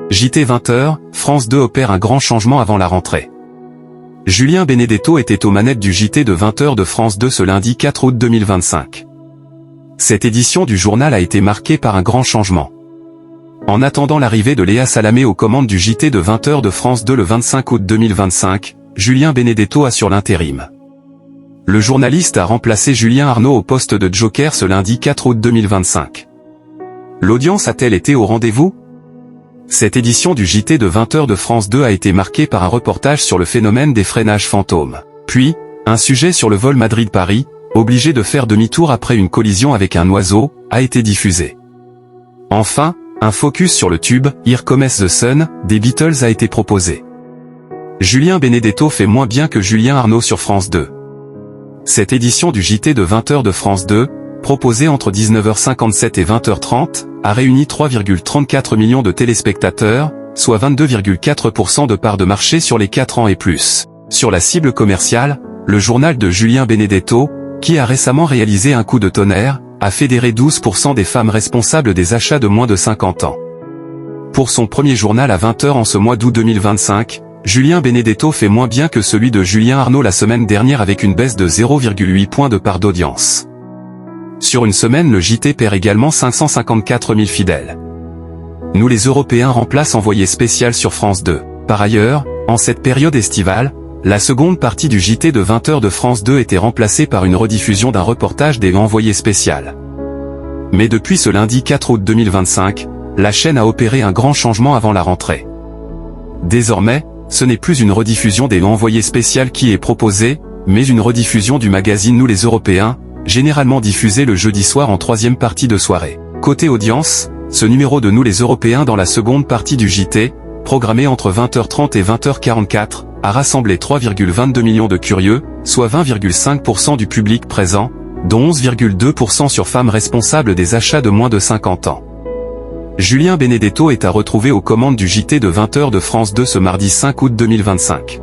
JT 20h, France 2 opère un grand changement avant la rentrée. Julien Benedetto était aux manettes du JT de 20h de France 2 ce lundi 4 août 2025. Cette édition du journal a été marquée par un grand changement. En attendant l'arrivée de Léa Salamé aux commandes du JT de 20h de France 2 le 25 août 2025, Julien Benedetto assure l'intérim. Le journaliste a remplacé Julien Arnaud au poste de Joker ce lundi 4 août 2025. L'audience a-t-elle été au rendez-vous ? Cette édition du JT de 20h de France 2 a été marquée par un reportage sur le phénomène des freinages fantômes. Puis, un sujet sur le vol Madrid-Paris, obligé de faire demi-tour après une collision avec un oiseau, a été diffusé. Enfin, un focus sur le tube « Here Comes the Sun » des Beatles a été proposé. Julien Benedetto fait moins bien que Julien Arnaud sur France 2. Cette édition du JT de 20h de France 2, proposée entre 19h57 et 20h30, a réuni 3,34 millions de téléspectateurs, soit 22,4% de part de marché sur les 4 ans et plus. Sur la cible commerciale, le journal de Julien Benedetto, qui a récemment réalisé un coup de tonnerre, a fédéré 12% des femmes responsables des achats de moins de 50 ans. Pour son premier journal à 20h en ce mois d'août 2025, Julien Benedetto fait moins bien que celui de Julien Arnaud la semaine dernière avec une baisse de 0,8 points de part d'audience. Sur une semaine, le JT perd également 554 000 fidèles. Nous les Européens remplace Envoyé spécial sur France 2. Par ailleurs, en cette période estivale, la seconde partie du JT de 20h de France 2 était remplacée par une rediffusion d'un reportage des Envoyés spécial. Mais depuis ce lundi 4 août 2025, la chaîne a opéré un grand changement avant la rentrée. Désormais, ce n'est plus une rediffusion des Envoyés spécial qui est proposée, mais une rediffusion du magazine Nous les Européens, généralement diffusé le jeudi soir en troisième partie de soirée. Côté audience, ce numéro de Nous les Européens dans la seconde partie du JT, programmé entre 20h30 et 20h44, a rassemblé 3,22 millions de curieux, soit 20,5% du public présent, dont 11,2% sur femmes responsables des achats de moins de 50 ans. Julien Benedetto est à retrouver aux commandes du JT de 20h de France 2 ce mardi 5 août 2025.